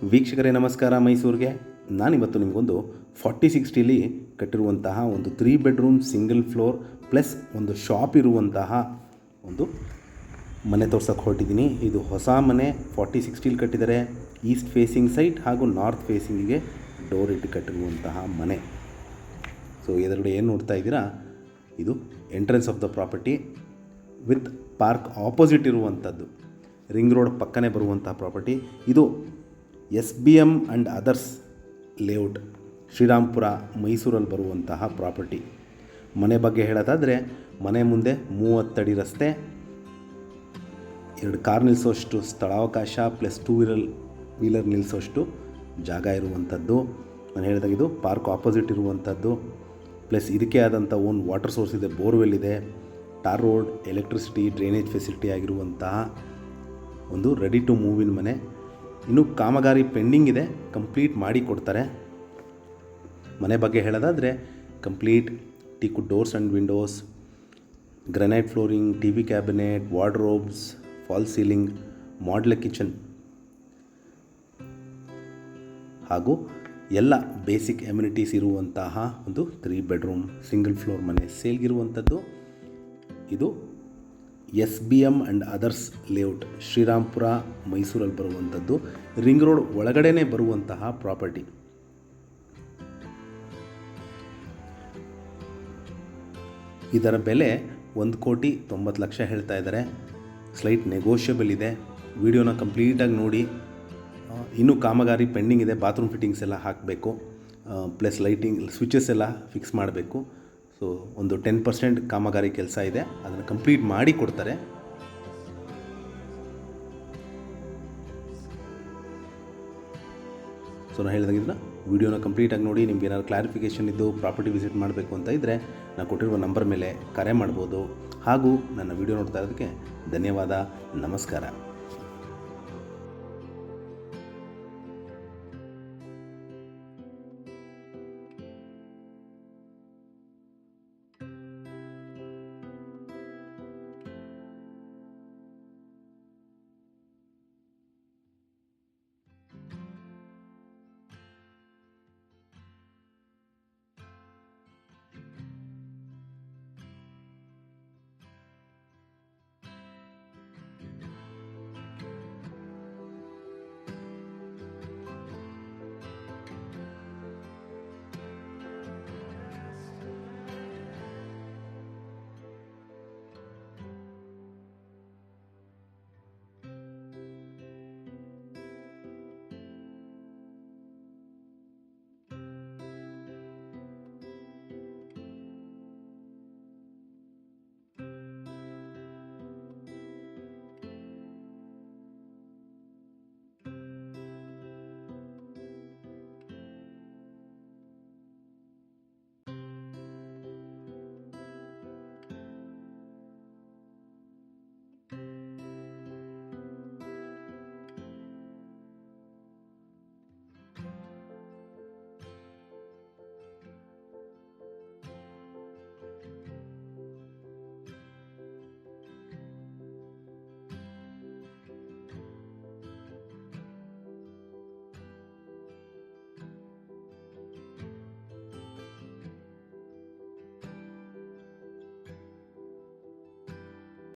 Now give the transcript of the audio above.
ವೀಕ್ಷಕರೇ ನಮಸ್ಕಾರ. ಮೈಸೂರಿಗೆ ನಾನಿವತ್ತು ನಿಮಗೊಂದು 4060ಲಿ ಕಟ್ಟಿರುವಂತಹ ಒಂದು 3 ಬೆಡ್ರೂಮ್ ಸಿಂಗಲ್ ಫ್ಲೋರ್ ಪ್ಲಸ್ ಒಂದು ಶಾಪ್ ಇರುವಂತಹ ಒಂದು ಮನೆ ತೋರ್ಸೋಕ್ಕೆ ಹೊರಟಿದ್ದೀನಿ. ಇದು ಹೊಸ ಮನೆ 4060ಲಿ ಕಟ್ಟಿದ್ದಾರೆ. ಈಸ್ಟ್ ಫೇಸಿಂಗ್ ಸೈಟ್ ಹಾಗೂ ನಾರ್ತ್ ಫೇಸಿಂಗಿಗೆ ಡೋರ್ ಇಟ್ಟು ಕಟ್ಟಿರುವಂತಹ ಮನೆ. ಸೊ ಎದುರುಗಡೆ ಏನು ನೋಡ್ತಾ ಇದ್ದೀರಾ, ಇದು entrance of the property with park opposite ಇರುವಂಥದ್ದು. ರಿಂಗ್ ರೋಡ್ ಪಕ್ಕನೇ ಬರುವಂತಹ ಪ್ರಾಪರ್ಟಿ. ಇದು SBM and others layout, Shrirampura, ಮೈಸೂರಲ್ಲಿ ಬರುವಂತಹ ಪ್ರಾಪರ್ಟಿ. ಮನೆ ಬಗ್ಗೆ ಹೇಳೋದಾದರೆ, ಮನೆ ಮುಂದೆ 30 ಅಡಿ ರಸ್ತೆ, 2 ಕಾರ್ ನಿಲ್ಲಿಸೋಷ್ಟು ಸ್ಥಳಾವಕಾಶ ಪ್ಲಸ್ 2 ವೀಲರ್ ನಿಲ್ಲಿಸೋಷ್ಟು ಜಾಗ ಇರುವಂಥದ್ದು. ನಾನು ಹೇಳಿದಾಗ ಇದು ಪಾರ್ಕ್ ಆಪೋಸಿಟ್ ಇರುವಂಥದ್ದು. ಪ್ಲಸ್ ಇದಕ್ಕೆ ಆದಂಥ ಓನ್ ವಾಟರ್ ಸೋರ್ಸ್ ಇದೆ, ಬೋರ್ವೆಲ್ ಇದೆ, tar road, electricity, drainage facility ಆಗಿರುವಂತಹ ಒಂದು ರೆಡಿ ಟು ಮೂವ್ ಇನ್ ಮನೆ. ಇನ್ನೂ ಕಾಮಗಾರಿ ಪೆಂಡಿಂಗ್ ಇದೆ, ಕಂಪ್ಲೀಟ್ ಮಾಡಿ ಕೊಡ್ತಾರೆ. ಮನೆ ಬಗ್ಗೆ ಹೇಳೋದಾದರೆ, complete ಟೀಕುಡ್ doors and Windows, granite flooring, TV cabinet, wardrobes, fall ceiling, modular kitchen ಹಾಗೂ ಎಲ್ಲ ಬೇಸಿಕ್ ಎಮ್ಯುನಿಟೀಸ್ ಇರುವಂತಹ ಒಂದು 3 ಬೆಡ್ರೂಮ್ ಸಿಂಗಲ್ ಫ್ಲೋರ್ ಮನೆ ಸೇಲ್ಗಿರುವಂಥದ್ದು. ಇದು SBM and others layout, Shrirampura, ಮೈಸೂರಲ್ಲಿ ಬರುವಂಥದ್ದು. ರಿಂಗ್ ರೋಡ್ ಒಳಗಡೆನೇ ಬರುವಂತಹ ಪ್ರಾಪರ್ಟಿ. ಇದರ ಬೆಲೆ 1,90,00,000 ಹೇಳ್ತಾ ಇದ್ದಾರೆ. ಸ್ಲೈಟ್ ನೆಗೋಷಿಯಬಲ್ ಇದೆ. ವಿಡಿಯೋನ ಕಂಪ್ಲೀಟಾಗಿ ನೋಡಿ. ಇನ್ನೂ ಕಾಮಗಾರಿ ಪೆಂಡಿಂಗ್ ಇದೆ. ಬಾತ್ರೂಮ್ ಫಿಟ್ಟಿಂಗ್ಸ್ ಎಲ್ಲ ಹಾಕಬೇಕು, ಪ್ಲಸ್ ಲೈಟಿಂಗ್ ಸ್ವಿಚಸ್ ಎಲ್ಲ ಫಿಕ್ಸ್ ಮಾಡಬೇಕು. ಸೊ ಒಂದು 10% ಕಾಮಗಾರಿ ಕೆಲಸ ಇದೆ, ಅದನ್ನು ಕಂಪ್ಲೀಟ್ ಮಾಡಿ ಕೊಡ್ತಾರೆ. ಸೊ ನಾನು ಹೇಳಿದಾಗಿದ್ದನ್ನ ವಿಡಿಯೋನ ಕಂಪ್ಲೀಟಾಗಿ ನೋಡಿ. ನಿಮ್ಗೆ ಏನಾದ್ರು ಕ್ಲಾರಿಫಿಕೇಷನ್ ಇದ್ದು ಪ್ರಾಪರ್ಟಿ ವಿಸಿಟ್ ಮಾಡಬೇಕು ಅಂತ ಇದ್ದರೆ ನಾನು ಕೊಟ್ಟಿರುವ ನಂಬರ್ ಮೇಲೆ ಕರೆ ಮಾಡ್ಬೋದು. ಹಾಗೂ ನನ್ನ ವಿಡಿಯೋ ನೋಡ್ತಾ ಇರೋದಕ್ಕೆ ಧನ್ಯವಾದ. ನಮಸ್ಕಾರ.